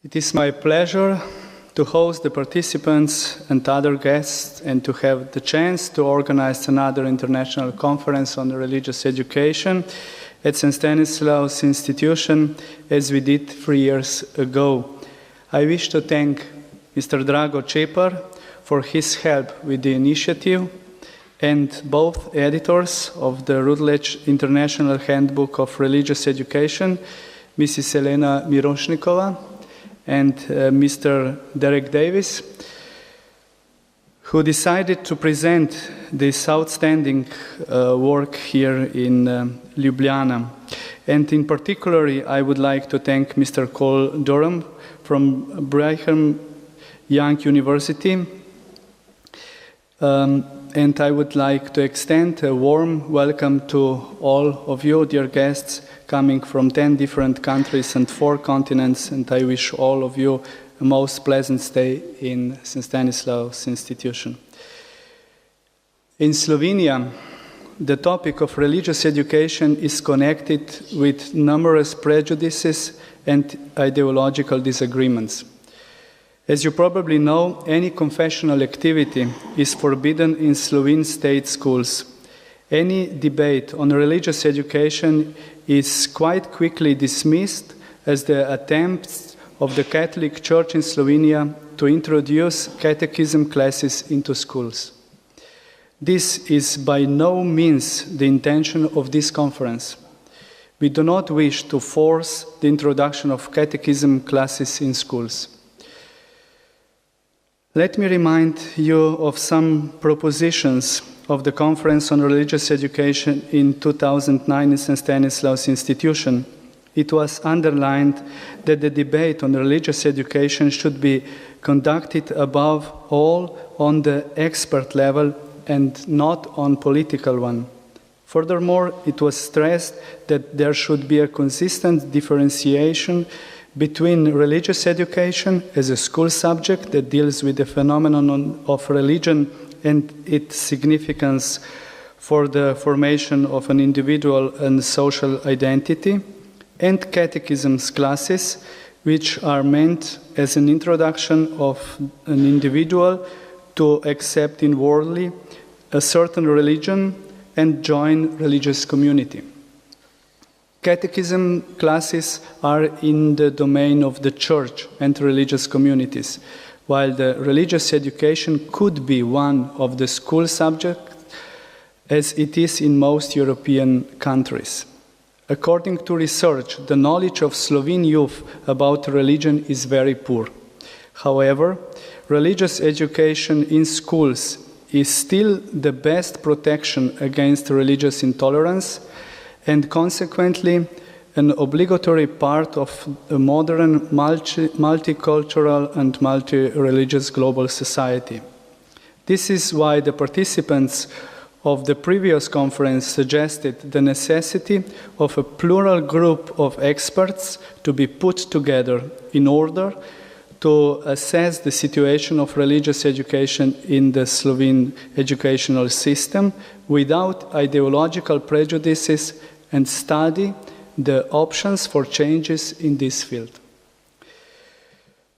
It is my pleasure to host the participants and other guests and to have the chance to organize another international conference on religious education at St. Stanislava's institution as we did 3 years ago. I wish to thank Mr. Drago Čepar for his help with the initiative and both editors of the Routledge International Handbook of Religious Education, Mrs. Elena Mirošnikova, and Mr. Derek Davis, who decided to present this outstanding work here in Ljubljana. And in particular, I would like to thank Mr. Cole Durham from Brigham Young University. And I would like to extend a warm welcome to all of you, dear guests, coming from 10 different countries and 4 continents, and I wish all of you a most pleasant stay in St. Stanislaus institution. In Slovenia, the topic of religious education is connected with numerous prejudices and ideological disagreements. As you probably know, any confessional activity is forbidden in Slovene state schools. Any debate on religious education is quite quickly dismissed as the attempts of the Catholic Church in Slovenia to introduce catechism classes into schools. This is by no means the intention of this conference. We do not wish to force the introduction of catechism classes in schools. Let me remind you of some propositions of the Conference on Religious Education in 2009 in St. Stanislaus Institution. It was underlined that the debate on religious education should be conducted above all on the expert level and not on political one. Furthermore, it was stressed that there should be a consistent differentiation between religious education as a school subject that deals with the phenomenon of religion and its significance for the formation of an individual and social identity, and catechisms classes, which are meant as an introduction of an individual to accept inwardly a certain religion and join religious community. Catechism classes are in the domain of the church and religious communities, while the religious education could be one of the school subjects, as it is in most European countries. According to research, the knowledge of Slovene youth about religion is very poor. However, religious education in schools is still the best protection against religious intolerance, and consequently an obligatory part of a modern multicultural and multi-religious global society. This is why the participants of the previous conference suggested the necessity of a plural group of experts to be put together in order to assess the situation of religious education in the Slovene educational system without ideological prejudices and study the options for changes in this field.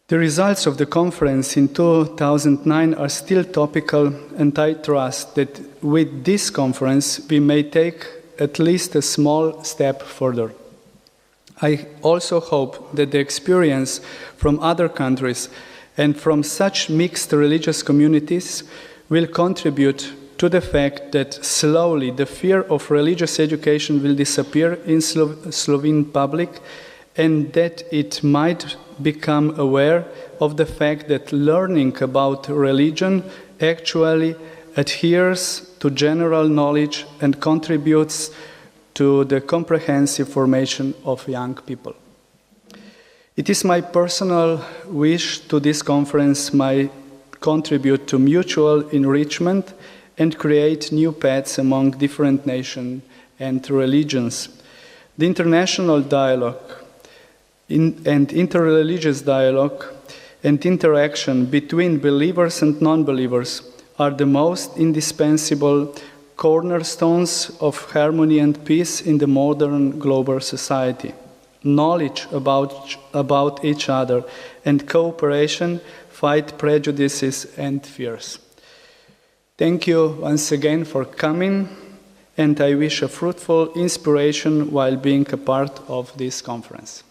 The results of the conference in 2009 are still topical, and I trust that with this conference we may take at least a small step further. I also hope that the experience from other countries and from such mixed religious communities will contribute to the fact that slowly the fear of religious education will disappear in Slovene public, and that it might become aware of the fact that learning about religion actually adheres to general knowledge and contributes to the comprehensive formation of young people. It is my personal wish to this conference might contribute to mutual enrichment and create new paths among different nations and religions. The international dialogue and interreligious dialogue and interaction between believers and non-believers are the most indispensable cornerstones of harmony and peace in the modern global society. knowledge about each other, and cooperation fight prejudices and fears. Thank you once again for coming, and I wish a fruitful inspiration while being a part of this conference.